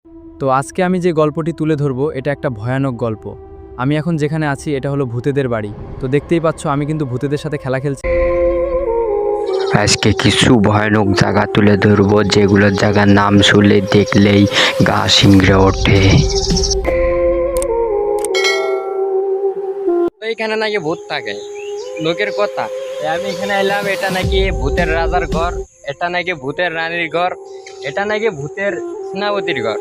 তো আজকে আমি যে গল্পটি তুলে ধরবো এটা একটা ভয়ানক গল্প। আমি এখন যেখানে আছি এটা হলো ভূতেদের বাড়ি। তো দেখতেই পাচ্ছ আমি কিন্তু ভূতেদের সাথে খেলা খেলছি। আজকে কিছু ভয়ানক জায়গা তুলে ধরবো, যেগুলোর জায়গার নাম শুনলে দেখলেই গা শিংড়ে ওঠে। তো এখানে নাকি ভূত থাকে, লোকের কথা। আমি এখানে এলাম, এটা নাকি ভূতের রাজার ঘর, এটা নাকি ভূতের রানীর ঘর, এটা নাকি ভূতের সেনাপতির ঘর।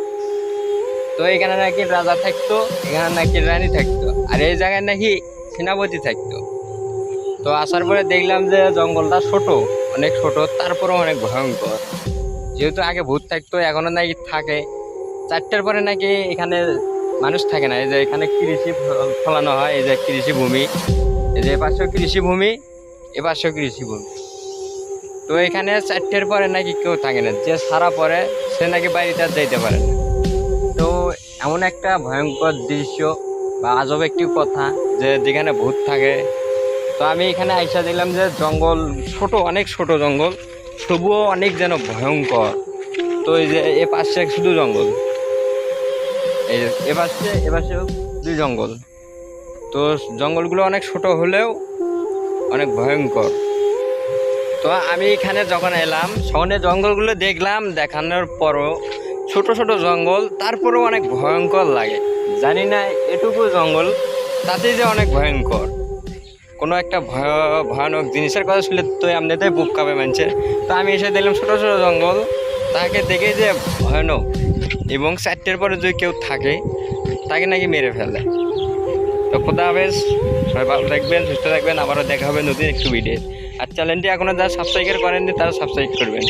তো এখানে নাকি রাজা থাকতো, এখানে নাকি রানী থাকতো, আর এই জায়গায় নাকি সেনাপতি থাকতো। তো আসার পরে দেখলাম যে জঙ্গলটা ছোট, অনেক ছোট, তারপরেও অনেক ভয়ঙ্কর। যেহেতু আগে ভূত থাকতো, এখনো নাকি থাকে। 4টার পরে নাকি এখানে মানুষ থাকে না। এই যে এখানে কৃষি ফলানো হয়, এই যে কৃষি ভূমি, এই যে এপাশেও কৃষি ভূমি, এপাশেও কৃষি ভূমি। তো এখানে 4টার পরে নাকি কেউ থাকে না, যে সারা পরে সে নাকি বাড়িতে আর যাইতে পারে না। তো এমন একটা ভয়ঙ্কর দৃশ্য বা আজব একটি কথা যে যেখানে ভূত থাকে। তো আমি এখানে আইসা দেখলাম যে জঙ্গল ছোট, অনেক ছোট জঙ্গল, তবুও অনেক যেন ভয়ঙ্কর। তো এই যে এ পাশে শুধু জঙ্গল, এই যে এপাশেও দুই জঙ্গল। তো জঙ্গলগুলো অনেক ছোট হলেও অনেক ভয়ঙ্কর। তো আমি এখানে যখন এলাম, সামনে জঙ্গলগুলো দেখলাম, দেখানোর পরও ছোট ছোট জঙ্গল, তারপরেও অনেক ভয়ঙ্কর লাগে। জানি না এটুকু জঙ্গল তাতেই যে অনেক ভয়ঙ্কর। কোনো একটা ভয়ানক জিনিসের কথা শুনলে তো এমনিতেই বুক কাঁপে মানুষের। তো আমি এসে দেখলাম ছোট ছোট জঙ্গল, তাকে দেখে যে ভয়ানক, এবং 4টার পরে যদি কেউ থাকে তাকে নাকি মেরে ফেলে। তো খোদা হাফেজ, সবাই ভালো থাকবেন, সুস্থ থাকবেন, আবারও দেখা হবে নতুন একটু ভিডিও। আর চ্যানেলটি এখনও যারা সাবস্ক্রাইব করেননি তারা সাবস্ক্রাইব করবেন।